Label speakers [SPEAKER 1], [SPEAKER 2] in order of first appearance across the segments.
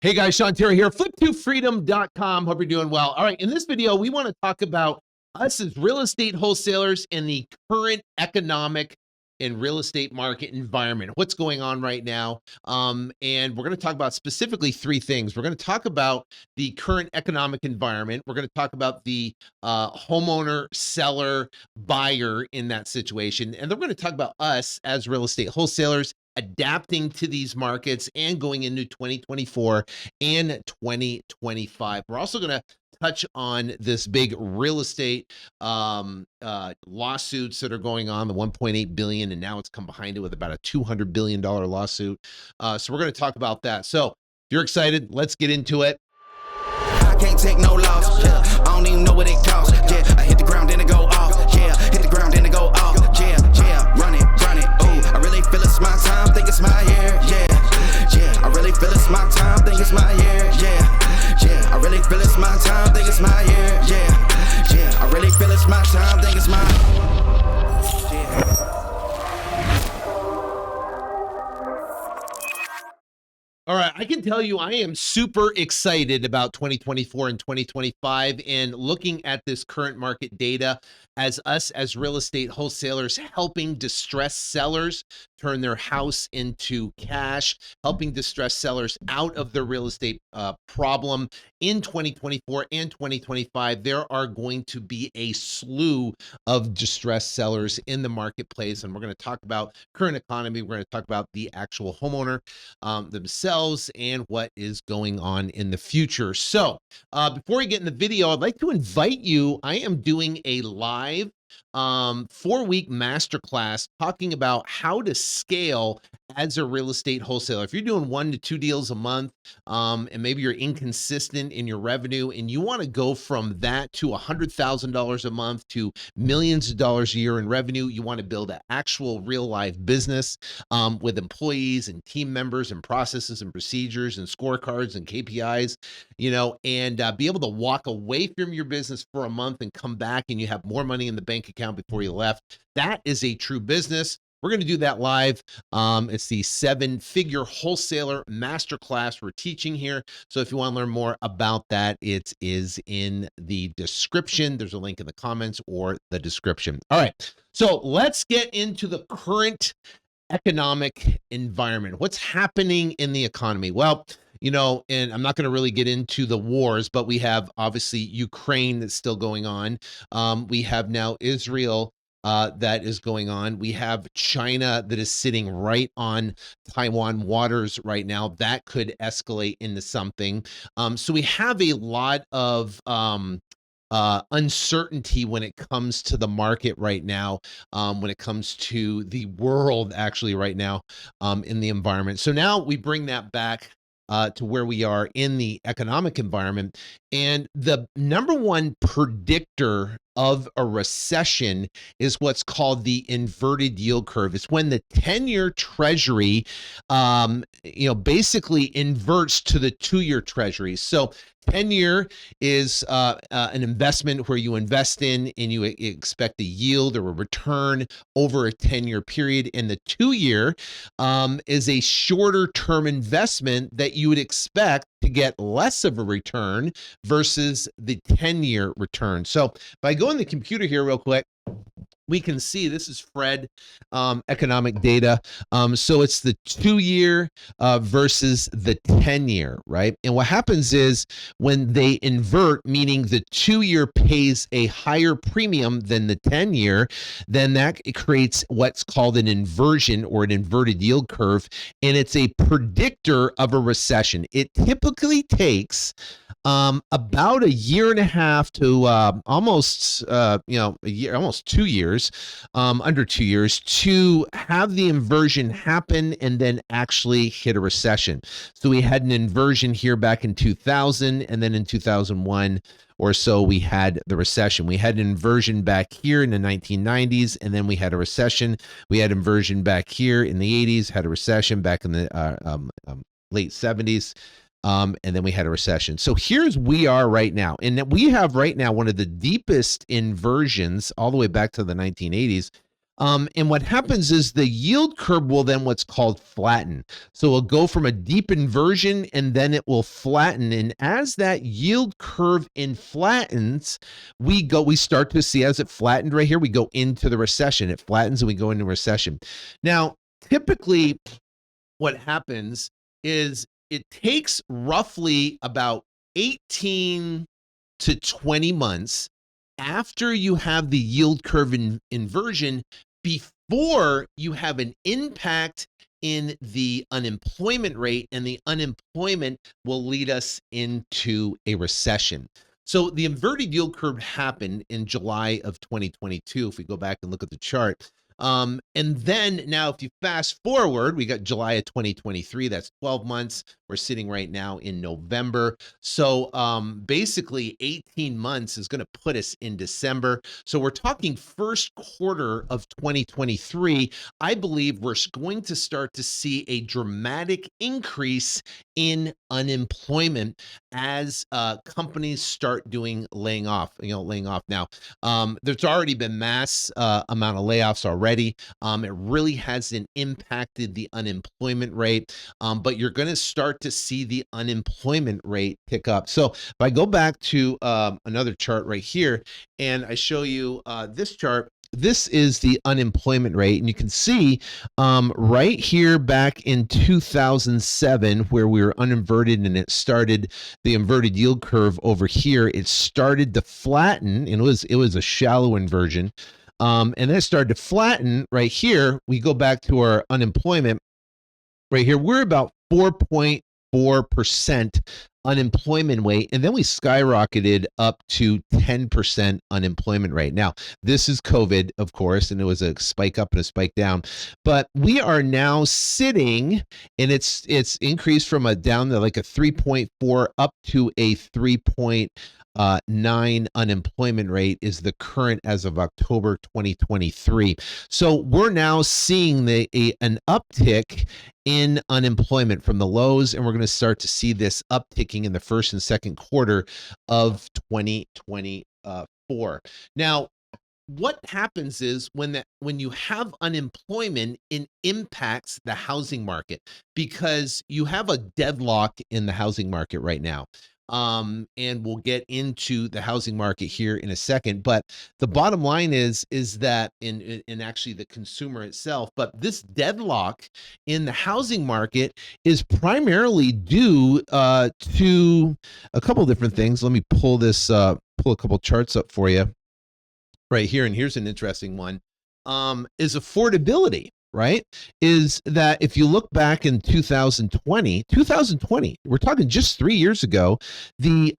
[SPEAKER 1] Hey guys, Sean Terry here, flip2freedom.com. Hope you're doing well. All right, in this video, we want to talk about us as real estate wholesalers in the current economic and real estate market environment. What's going on right now? And we're going to talk about specifically three things. We're going to talk about the current economic environment. We're going to talk about the homeowner, seller, buyer in that situation. And then we're going to talk about us as real estate wholesalers adapting to these markets and going into 2024 and 2025. We're also going to touch on this big real estate lawsuits that are going on, the 1.8 billion, and now it's come behind it with about a $200 billion lawsuit. So we're going to talk about that. So if you're excited, let's get into it.
[SPEAKER 2] I can't take no loss, yeah. I don't even know what it costs, yeah. I hit the ground and it go off, yeah. Hit the ground and it go off, yeah, yeah. Run it, ooh. I really feel it's my time, think it's my year, yeah, yeah. I really feel it's my time, think it's my year, yeah, yeah. I really feel it's my time, think it's my year, yeah, yeah. I really feel it's my time, think it's my, yeah.
[SPEAKER 1] All right, I can tell you I am super excited about 2024 and 2025 and looking at this current market data as us as real estate wholesalers helping distressed sellers turn their house into cash, helping distressed sellers out of the real estate problem in 2024 and 2025. There are going to be a slew of distressed sellers in the marketplace, and we're going to talk about current economy. We're going to talk about the actual homeowner themselves and what is going on in the future. So before we get in the video, I'd like to invite you. I am doing a live 4-week masterclass talking about how to scale as a real estate wholesaler. If you're doing 1 to 2 deals a month, and maybe you're inconsistent in your revenue and you want to go from that to $100,000 a month to millions of dollars a year in revenue, you want to build an actual real life business with employees and team members and processes and procedures and scorecards and KPIs, and be able to walk away from your business for a month and come back and you have more money in the bank account before you left. That is a true business. We're going to do that live. It's the 7-figure wholesaler masterclass we're teaching here. So if you want to learn more about that, it is in the description. There's a link in the comments or the description. All right. So let's get into the current economic environment. What's happening in the economy? Well, and I'm not going to really get into the wars, but we have obviously Ukraine that's still going on. We have now Israel that is going on. We have China that is sitting right on Taiwan waters right now. That could escalate into something. So we have a lot of uncertainty when it comes to the market right now, when it comes to the world actually right now in the environment. So now we bring that back to where we are in the economic environment. And the number one predictor of a recession is what's called the inverted yield curve. It's when the 10-year treasury, basically inverts to the 2-year treasury. So 10-year is an investment where you invest in and you expect a yield or a return over a 10-year period. And the 2-year is a shorter term investment that you would expect to get less of a return versus the 10-year return. So if I go in the computer here real quick, we can see this is Fred economic data. So it's the 2-year versus the 10-year, right? And what happens is when they invert, meaning the 2-year pays a higher premium than the 10-year, then that creates what's called an inversion or an inverted yield curve. And it's a predictor of a recession. It typically takes about 1.5 to almost a year, almost 2 years, under 2 years to have the inversion happen and then actually hit a recession. So we had an inversion here back in 2000, and then in 2001 or so we had the recession. We had an inversion back here in the 1990s, and then we had a recession. We had inversion back here in the 80s, had a recession back in the late 70s. And then we had a recession. So here's we are right now. And we have right now one of the deepest inversions all the way back to the 1980s And what happens is the yield curve will then what's called flatten. So it'll go from a deep inversion and then it will flatten. And as that yield curve flattens, we start to see, as it flattened right here, we go into the recession. It flattens and we go into recession. Now, typically what happens is it takes roughly about 18 to 20 months after you have the yield curve inversion before you have an impact in the unemployment rate, and the unemployment will lead us into a recession. So the inverted yield curve happened in July of 2022. If we go back and look at the chart, and then now if you fast forward, we got July of 2023, that's 12 months. We're sitting right now in November. So basically 18 months is going to put us in December. So we're talking first quarter of 2023. I believe we're going to start to see a dramatic increase in unemployment as companies start laying off now. There's already been mass amount of layoffs already. It really hasn't impacted the unemployment rate, but you're going to start to see the unemployment rate pick up. So if I go back to another chart right here, and I show you this chart, this is the unemployment rate, and you can see right here back in 2007 where we were uninverted and it started the inverted yield curve over here. It started to flatten, and it was a shallow inversion, and then it started to flatten right here. We go back to our unemployment right here. We're about 4.4% unemployment rate, and then we skyrocketed up to 10% unemployment rate. Now, this is COVID, of course, and it was a spike up and a spike down, but we are now sitting, and it's increased from a down to like a 3.4 up to a 3.9 unemployment rate is the current as of October 2023. So we're now seeing an uptick in unemployment from the lows, and we're going to start to see this upticking in the first and second quarter of 2024. Now, what happens is when you have unemployment, it impacts the housing market because you have a deadlock in the housing market right now. And we'll get into the housing market here in a second, but the bottom line is that in actually the consumer itself, but this deadlock in the housing market is primarily due to a couple of different things. Let me pull a couple charts up for you right here, and here's an interesting one. Is affordability. Right? Is that if you look back in 2020, we're talking just 3 years ago, the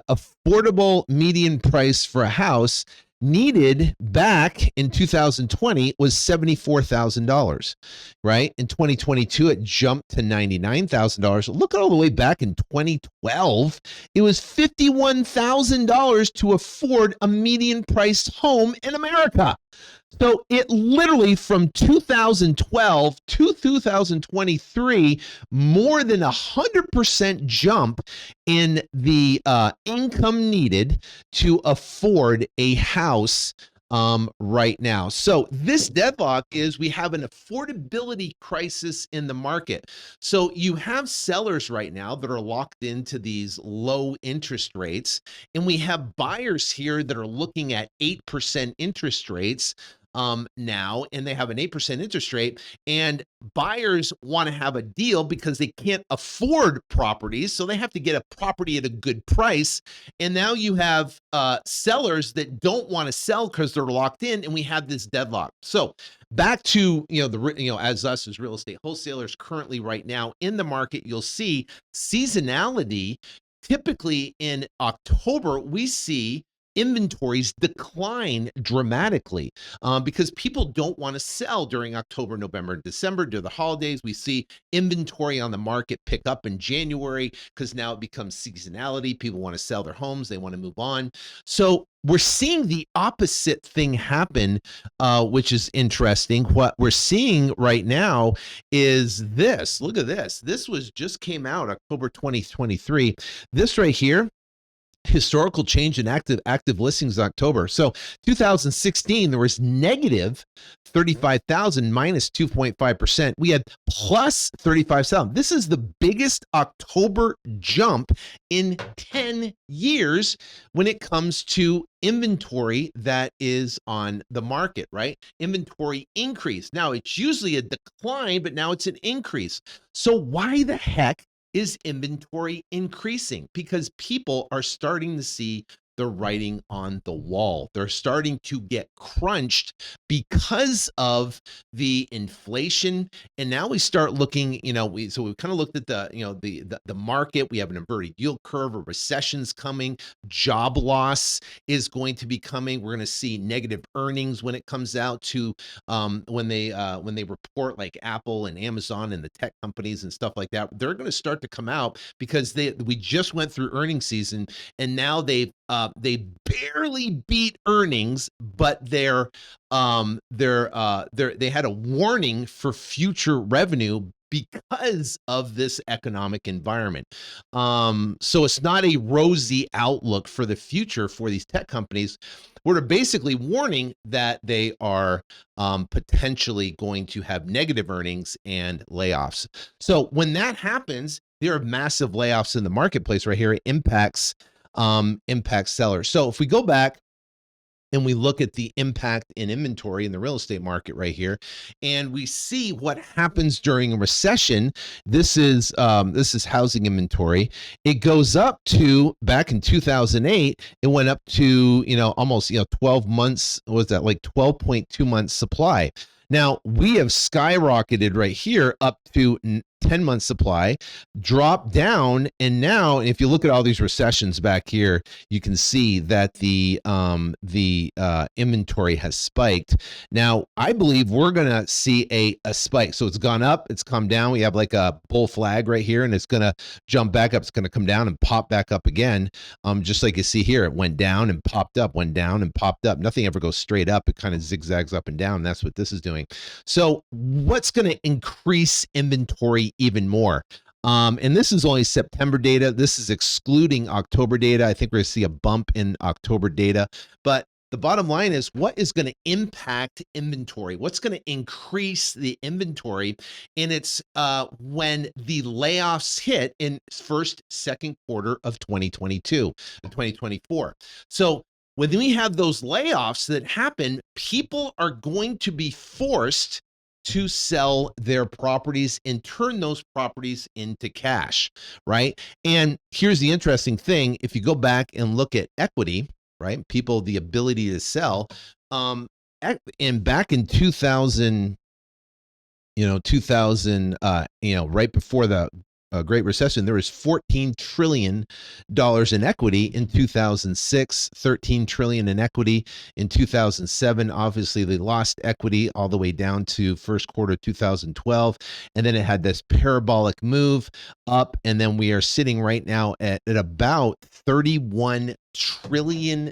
[SPEAKER 1] affordable median price for a house needed back in 2020 was $74,000, right? In 2022, it jumped to $99,000. Look at all the way back in 2012, it was $51,000 to afford a median priced home in America. So it literally from 2012 to 2023, more than 100% jump in the income needed to afford a house right now. So this deadlock is we have an affordability crisis in the market. So you have sellers right now that are locked into these low interest rates, and we have buyers here that are looking at 8% interest rates now, and they have an 8% interest rate, and buyers want to have a deal because they can't afford properties, so they have to get a property at a good price. And now you have sellers that don't want to sell because they're locked in, and we have this deadlock. So back to as us as real estate wholesalers currently right now in the market, you'll see seasonality. Typically in October, we see inventories decline dramatically because people don't want to sell during October, November, and December. During the holidays, we see inventory on the market pick up in January because now it becomes seasonality. People want to sell their homes. They want to move on. So we're seeing the opposite thing happen, which is interesting. What we're seeing right now is this. Look at this. This just came out October 2023. This right here historical change in active listings in October. So 2016, there was negative 35,000 minus 2.5%. We had plus 35,000. This is the biggest October jump in 10 years when it comes to inventory that is on the market, right? Inventory increase. Now it's usually a decline, but now it's an increase. So why the heck is inventory increasing? Because people are starting to see the writing on the wall. They're starting to get crunched because of the inflation. And now we start looking, we've kind of looked at the market. We have an inverted yield curve, a recession's coming, job loss is going to be coming. We're going to see negative earnings when it comes out to when they report, like Apple and Amazon and the tech companies and stuff like that. They're going to start to come out because we just went through earnings season, and now they barely beat earnings, but they had a warning for future revenue because of this economic environment. So it's not a rosy outlook for the future for these tech companies. We're basically warning that they are potentially going to have negative earnings and layoffs. So when that happens, there are massive layoffs in the marketplace right here. It impacts sellers. So if we go back and we look at the impact in inventory in the real estate market right here, and we see what happens during a recession. This is housing inventory. It goes up to, back in 2008, it went up to almost 12 months. What was that, like 12.2 months supply? Now we have skyrocketed right here up to 10 month supply, dropped down, and now if you look at all these recessions back here, you can see that the inventory has spiked. Now I believe we're gonna see a spike. So it's gone up, it's come down. We have like a bull flag right here, and it's gonna jump back up. It's gonna come down and pop back up again. Just like you see here, it went down and popped up, went down and popped up. Nothing ever goes straight up. It kind of zigzags up and down. That's what this is doing. So what's going to increase inventory even more? And this is only September data. This is excluding October data. I think we're going to see a bump in October data. But the bottom line is, what is going to impact inventory? What's going to increase the inventory? And it's when the layoffs hit in first, second quarter of 2022, 2024. So when we have those layoffs that happen, people are going to be forced to sell their properties and turn those properties into cash, right? And here's the interesting thing. If you go back and look at equity, right? People, the ability to sell, and back in 2000, right before the Great Recession, there was $14 trillion in equity in 2006, $13 trillion in equity in 2007. Obviously, they lost equity all the way down to first quarter 2012, and then it had this parabolic move up, and then we are sitting right now at about $31 trillion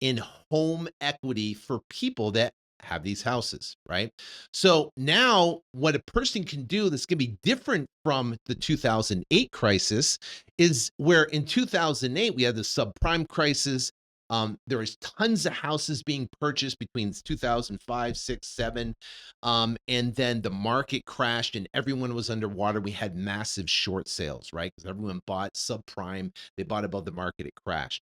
[SPEAKER 1] in home equity for people that have these houses, right? So now what a person can do that's going to be different from the 2008 crisis is where in 2008 we had the subprime crisis. There was tons of houses being purchased between 2005, 6, 7, and then the market crashed and everyone was underwater. We had massive short sales, right? Because everyone bought subprime, they bought above the market, it crashed.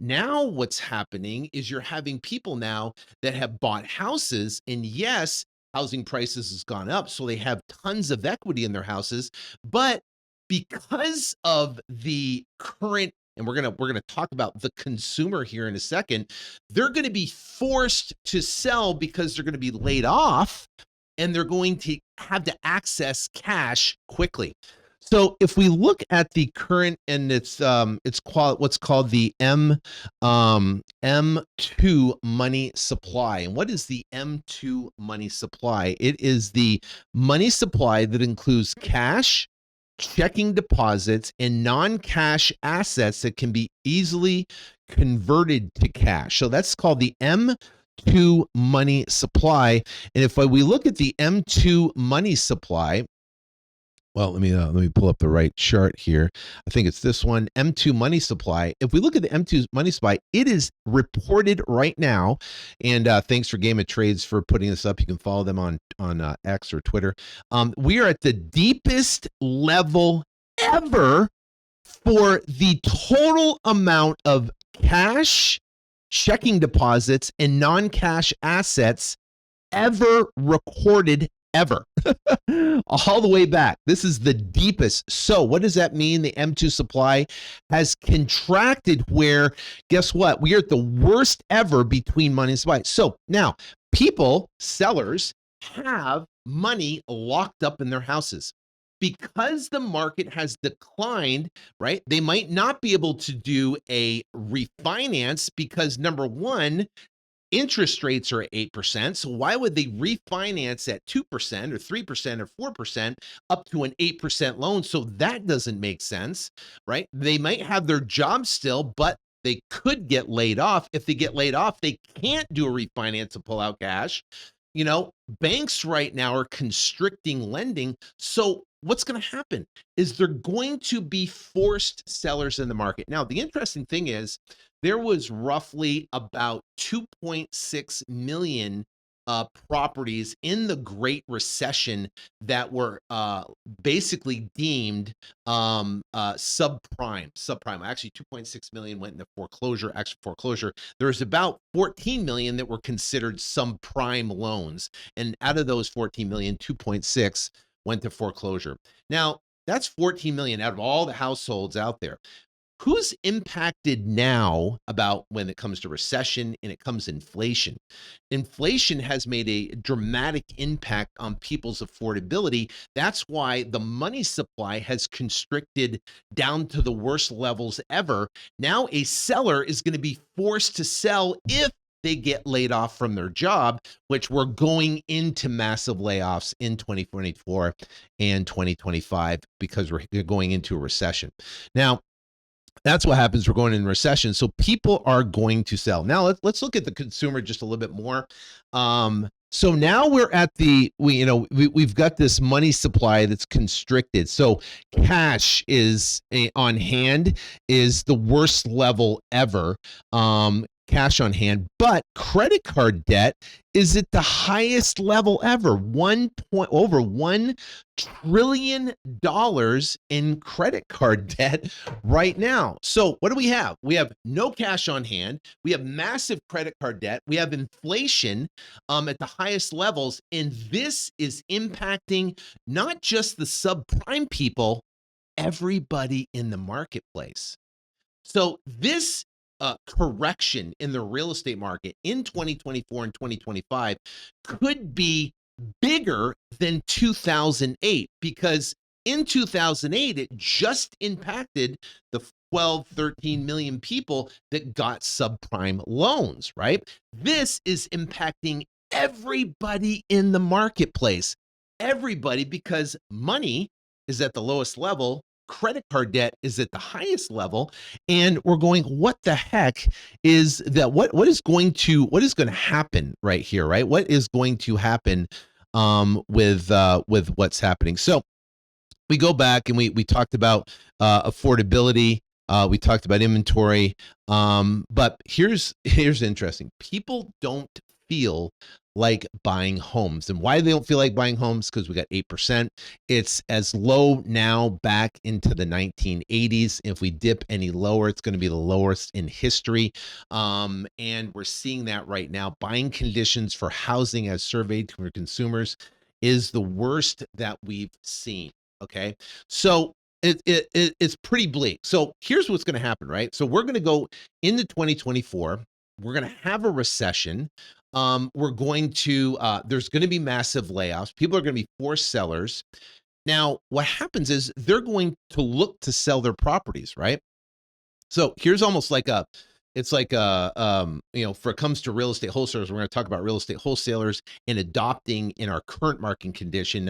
[SPEAKER 1] Now what's happening is you're having people now that have bought houses, and yes, housing prices has gone up, so they have tons of equity in their houses, but because of the current, and we're gonna talk about the consumer here in a second, they're gonna be forced to sell because they're gonna be laid off, and they're going to have to access cash quickly. So if we look at the current, and it's what's called the M2 money supply. And what is the M2 money supply? It is the money supply that includes cash, checking deposits, and non-cash assets that can be easily converted to cash. So that's called the M2 money supply. And if we look at the M2 money supply, Well, let me pull up the right chart here. I think it's this one, M2 money supply. If we look at the M2 money supply, it is reported right now. And thanks for Game of Trades for putting this up. You can follow them on X or Twitter. We are at the deepest level ever for the total amount of cash, checking deposits, and non-cash assets ever recorded ever. All the way back. This is the deepest. So what does that mean? The M2 supply has contracted where, guess what? We are at the worst ever between money and supply. So now people, sellers, have money locked up in their houses. Because the market has declined, right? They might not be able to do a refinance because number one, interest rates are at 8%. So why would they refinance at 2% or 3% or 4% up to an 8% loan? So that doesn't make sense, right? They might have their job still, but they could get laid off. If they get laid off, they can't do a refinance to pull out cash. You know, banks right now are constricting lending. So what's going to happen is they're going to be forced sellers in the market. Now, the interesting thing is there was roughly about 2.6 million properties in the Great Recession that were basically deemed subprime. Actually, 2.6 million went into foreclosure. Actual foreclosure. There's about 14 million that were considered subprime loans, and out of those 14 million, 2.6 went to foreclosure. Now, that's 14 million out of all the households out there. Who's impacted now about when it comes to recession and it comes inflation? Inflation has made a dramatic impact on people's affordability. That's why the money supply has constricted down to the worst levels ever. Now a seller is going to be forced to sell if they get laid off from their job, which we're going into massive layoffs in 2024 and 2025 because we're going into a recession. Now, that's what happens. We're going in recession. So people are going to sell. Now let's look at the consumer just a little bit more. So now we're at we've got this money supply that's constricted. So cash is on hand is the worst level ever. Cash on hand, but credit card debt is at the highest level ever. Over $1 trillion in credit card debt right now. So what do we have? We have no cash on hand. We have massive credit card debt. We have inflation at the highest levels. And this is impacting not just the subprime people, everybody in the marketplace. So this correction in the real estate market in 2024 and 2025 could be bigger than 2008 because in 2008 it just impacted the 12, 13 million people that got subprime loans, right? This is impacting everybody in the marketplace. Everybody, because money is at the lowest level, credit card debt is at the highest level, and we're going, what the heck is that? What is going to happen right here, right? What is going to happen with what's happening? So we go back and we talked about affordability. We talked about inventory. But here's interesting. People don't feel like buying homes. And why they don't feel like buying homes? Because we got 8%. It's as low now back into the 1980s. If we dip any lower, it's going to be the lowest in history. And we're seeing that right now. Buying conditions for housing as surveyed for consumers is the worst that we've seen. Okay. So it's pretty bleak. So here's what's going to happen, right? So we're going to go into 2024. We're going to have a recession. We're going to, there's going to be massive layoffs. People are going to be forced sellers. Now, what happens is they're going to look to sell their properties, right? So here's almost like it's like for it comes to real estate wholesalers, we're going to talk about real estate wholesalers and adopting in our current market condition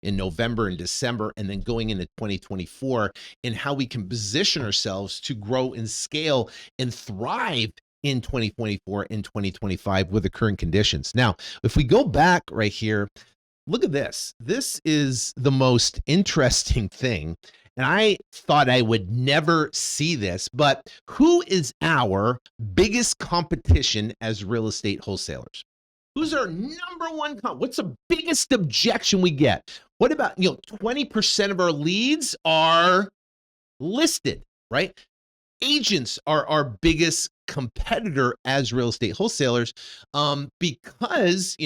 [SPEAKER 1] in November and December, and then going into 2024 and how we can position ourselves to grow and scale and thrive in 2024 and 2025 with the current conditions. Now, if we go back right here, Look at this. This is the most interesting thing. And I thought I would never see this, but who is our biggest competition as real estate wholesalers? Who's our number one what's the biggest objection we get? What about, 20% of our leads are listed, right? Agents are our biggest competitor as real estate wholesalers, because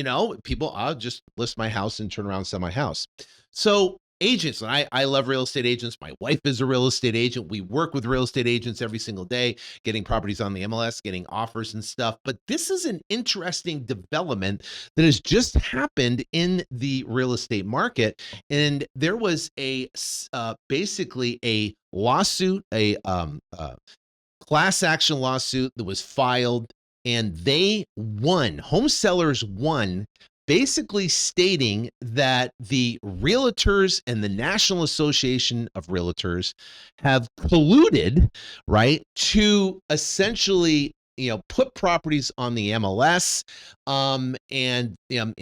[SPEAKER 1] people, I'll just list my house and turn around and sell my house. So agents, and I love real estate agents. My wife is a real estate agent. We work with real estate agents every single day, getting properties on the MLS, getting offers and stuff. But this is an interesting development that has just happened in the real estate market. And there was basically a lawsuit, a class action lawsuit that was filed, and they won. Home sellers won, basically stating that the realtors and the National Association of Realtors have colluded, right, to essentially put properties on the MLS, and to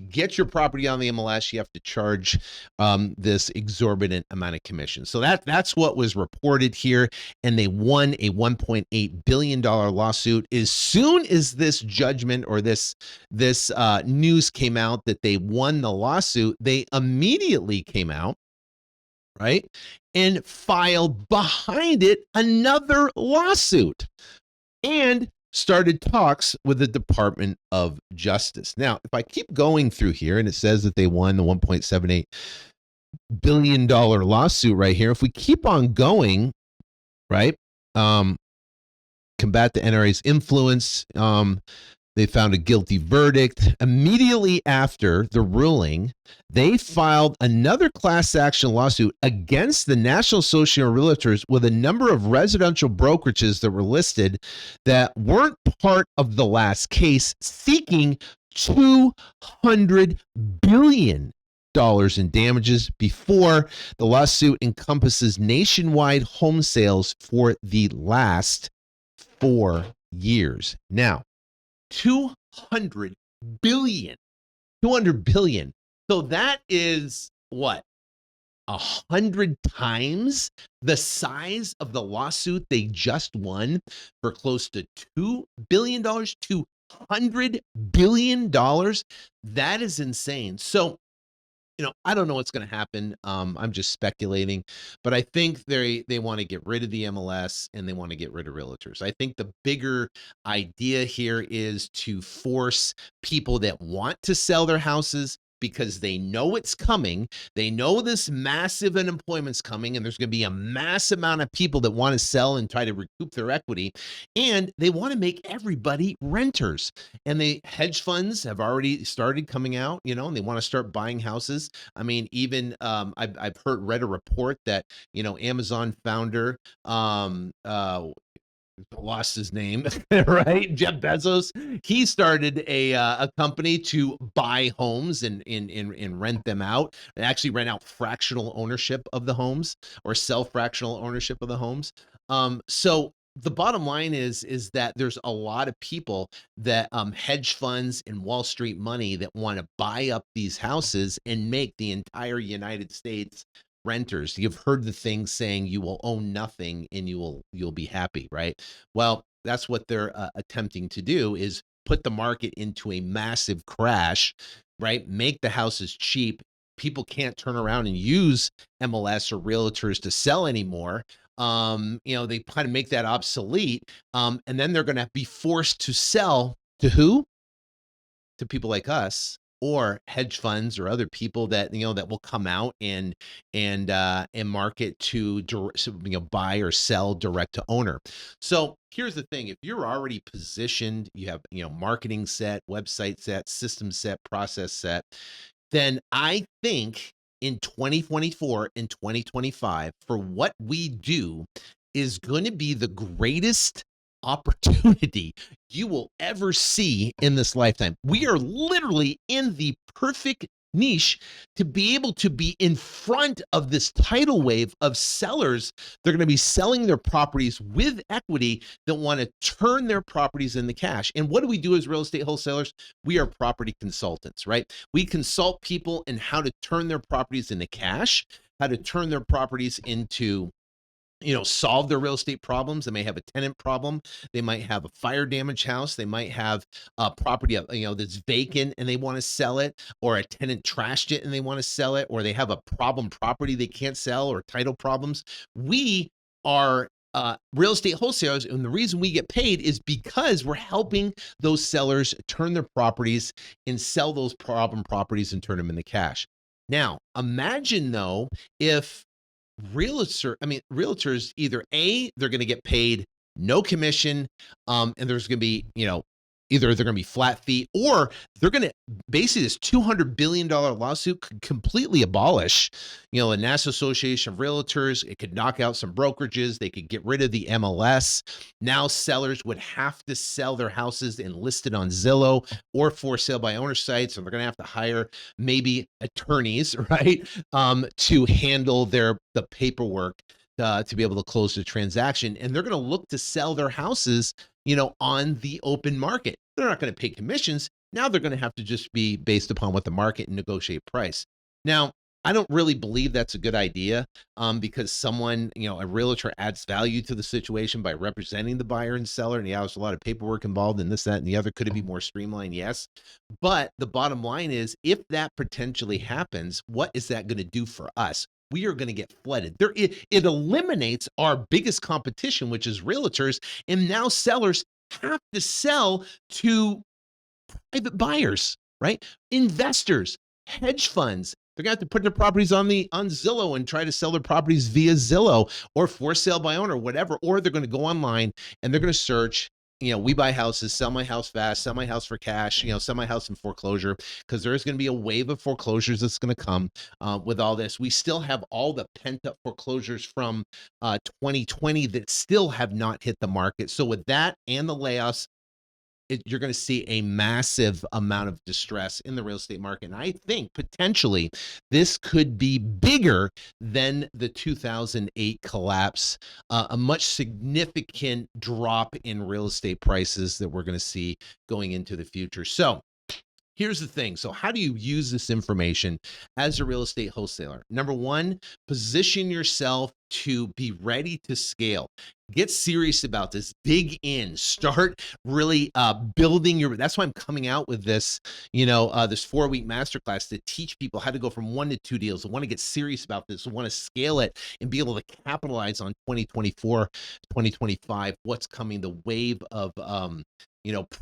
[SPEAKER 1] get your property on the MLS, you have to charge this exorbitant amount of commission. So that's what was reported here, and they won a $1.8 billion lawsuit. As soon as this judgment or this news came out that they won the lawsuit, they immediately came out, right, and filed behind it another lawsuit and started talks with the Department of Justice. Now, if I keep going through here, and it says that they won the $1.78 billion lawsuit right here, if we keep on going, right, combat the NRA's influence, they found a guilty verdict. Immediately after the ruling, they filed another class action lawsuit against the National Association of Realtors with a number of residential brokerages that were listed that weren't part of the last case, seeking $200 billion in damages before the lawsuit encompasses nationwide home sales for the last 4 years. Now, 200 billion. So that is what? 100 times the size of the lawsuit they just won for close to $2 billion, $200 billion. That is insane. So, I don't know what's going to happen. I'm just speculating, but I think they want to get rid of the MLS and they want to get rid of realtors. I think the bigger idea here is to force people that want to sell their houses because they know it's coming. They know this massive unemployment's coming, and there's going to be a mass amount of people that want to sell and try to recoup their equity, and they want to make everybody renters. And the hedge funds have already started coming out, and they want to start buying houses. I mean, even I've read a report that Amazon founder lost his name, right? Jeff Bezos, he started a company to buy homes and rent them out, and actually rent out fractional ownership of the homes or sell fractional ownership of the homes. So the bottom line is that there's a lot of people that hedge funds and Wall Street money that want to buy up these houses and make the entire United States renters. You've heard the thing saying you will own nothing and you'll be happy, right? Well, that's what they're attempting to do, is put the market into a massive crash, right? Make the houses cheap. People can't turn around and use MLS or realtors to sell anymore. They kind of make that obsolete. And then they're going to be forced to sell to who? To people like us, or hedge funds or other people that that will come out and market to buy or sell direct to owner. So here's the thing: if you're already positioned, you have marketing set, website set, system set, process set, then I think in 2024 and 2025, for what we do, is going to be the greatest opportunity you will ever see in this lifetime. We are literally in the perfect niche to be able to be in front of this tidal wave of sellers. They're going to be selling their properties with equity that want to turn their properties into cash. And what do we do as real estate wholesalers? We are property consultants, right? We consult people in how to turn their properties into cash, how to turn their properties into, solve their real estate problems. They may have a tenant problem. They might have a fire damaged house. They might have a property, that's vacant and they want to sell it, or a tenant trashed it and they want to sell it, or they have a problem property they can't sell, or title problems. We are real estate wholesalers, and the reason we get paid is because we're helping those sellers turn their properties and sell those problem properties and turn them into cash. Now, imagine though, if realtors, either they're going to get paid no commission, and there's going to be, either they're going to be flat fee, or they're going to, basically, this $200 billion lawsuit could completely abolish, the National Association of Realtors. It could knock out some brokerages. They could get rid of the MLS. Now sellers would have to sell their houses and list it on Zillow or for sale by owner sites, and they're going to have to hire maybe attorneys, right, to handle the paperwork, to be able to close the transaction. And they're going to look to sell their houses, on the open market. They're not going to pay commissions. Now they're going to have to just be based upon what the market and negotiate price. Now, I don't really believe that's a good idea, because someone, a realtor, adds value to the situation by representing the buyer and seller. And yeah, there's a lot of paperwork involved in this, that, and the other. Could it be more streamlined? Yes. But the bottom line is, if that potentially happens, what is that going to do for us? We are going to get flooded. It eliminates our biggest competition, which is realtors. And now sellers have to sell to private buyers, right? Investors, hedge funds. They're gonna have to put their properties on Zillow and try to sell their properties via Zillow or for sale by owner, whatever. Or they're going to go online and they're going to search, we buy houses, sell my house fast, sell my house for cash, sell my house in foreclosure, because there's going to be a wave of foreclosures that's going to come with all this. We still have all the pent up foreclosures from 2020 that still have not hit the market. So with that and the layoffs, you're going to see a massive amount of distress in the real estate market. And I think potentially this could be bigger than the 2008 collapse, a much significant drop in real estate prices that we're going to see going into the future. So here's the thing. So how do you use this information as a real estate wholesaler? Number one, position yourself to be ready to scale. Get serious about this. Dig in. Start really building that's why I'm coming out with this, this 4-week masterclass to teach people how to go from 1 to 2 deals. I want to get serious about this. I want to scale it and be able to capitalize on 2024, 2025, what's coming, the wave of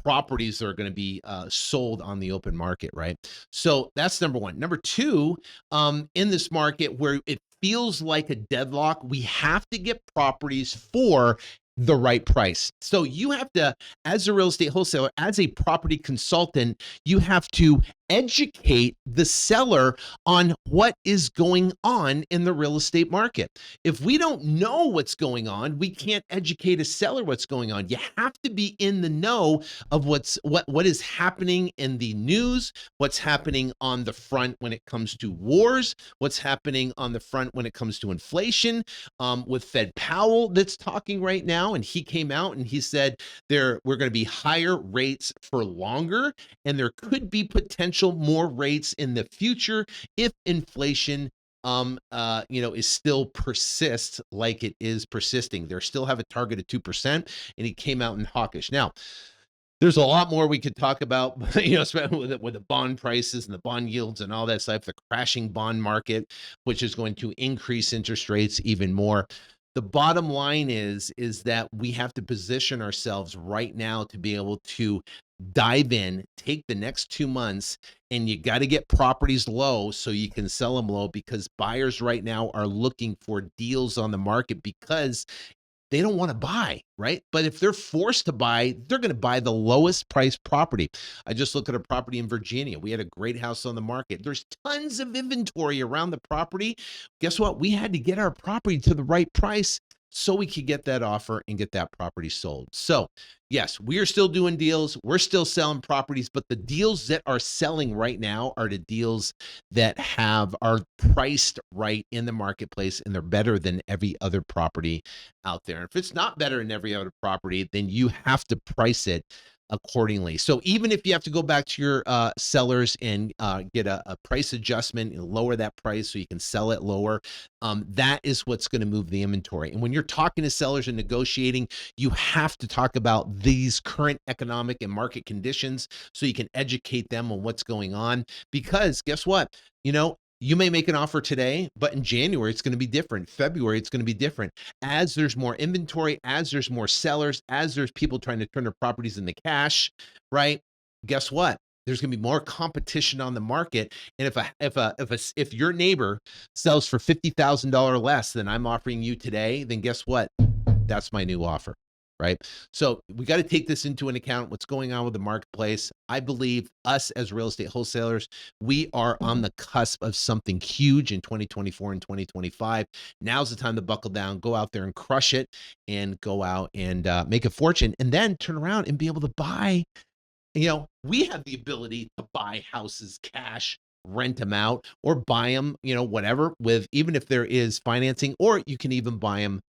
[SPEAKER 1] properties that are going to be sold on the open market, right? So that's number one. Number two, in this market where it feels like a deadlock, we have to get properties for the right price. So you have to, as a real estate wholesaler, as a property consultant, you have to educate the seller on what is going on in the real estate market. If we don't know what's going on, we can't educate a seller what's going on. You have to be in the know of what is happening in the news, what's happening on the front when it comes to wars, what's happening on the front when it comes to inflation, with Fed Powell that's talking right now. And he came out and he said we're going to be higher rates for longer, and there could be potential more rates in the future if inflation is still persists like it is persisting. They still have a target of 2%, and he came out in hawkish. Now, there's a lot more we could talk about, especially with the bond prices and the bond yields and all that stuff, the crashing bond market, which is going to increase interest rates even more. The bottom line is that we have to position ourselves right now to be able to dive in, take the next 2 months, and you got to get properties low so you can sell them low, because buyers right now are looking for deals on the market because they don't want to buy, right? But if they're forced to buy, they're going to buy the lowest priced property. I just looked at a property in Virginia. We had a great house on the market. There's tons of inventory around the property. Guess what? We had to get our property to the right price so we could get that offer and get that property sold. So, yes, we are still doing deals. We're still selling properties, but the deals that are selling right now are the deals that are priced right in the marketplace, and they're better than every other property out there. If it's not better than every other property, then you have to price it accordingly. So even if you have to go back to your sellers and get a price adjustment and lower that price so you can sell it lower, that is what's going to move the inventory. And when you're talking to sellers and negotiating, you have to talk about these current economic and market conditions so you can educate them on what's going on. Because guess what? You may make an offer today, but in January, it's going to be different. February, it's going to be different. As there's more inventory, as there's more sellers, as there's people trying to turn their properties into cash, right? Guess what? There's going to be more competition on the market. And if your neighbor sells for $50,000 less than I'm offering you today, then guess what? That's my new offer. Right. So we got to take this into an account, what's going on with the marketplace. I believe us as real estate wholesalers, we are on the cusp of something huge in 2024 and 2025. Now's the time to buckle down, go out there and crush it, and go out and make a fortune, and then turn around and be able to buy. We have the ability to buy houses cash, rent them out, or buy them, whatever, with even if there is financing, or you can even buy them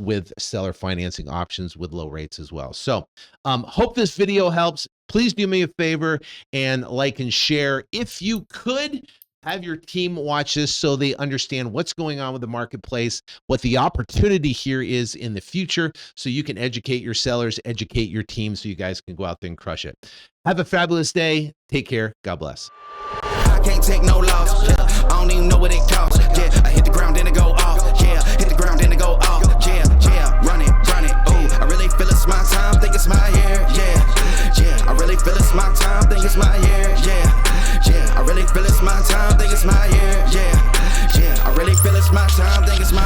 [SPEAKER 1] with seller financing options with low rates as well. So hope this video helps. Please do me a favor and like and share. If you could, have your team watch this so they understand what's going on with the marketplace, what the opportunity here is in the future, so you can educate your sellers, educate your team, so you guys can go out there and crush it. Have a fabulous day. Take care. God bless.
[SPEAKER 2] I can't take no loss, yeah. I don't even know what it costs, yeah. I hit the ground and it go off, yeah. Hit the ground and it go off, yeah, yeah. Run it, ooh. I really feel it's my time, think it's my year, yeah, yeah. I really feel it's my time, think it's my year, yeah, yeah. I really feel it's my time, think it's my year, yeah, yeah. I really feel it's my time, think it's my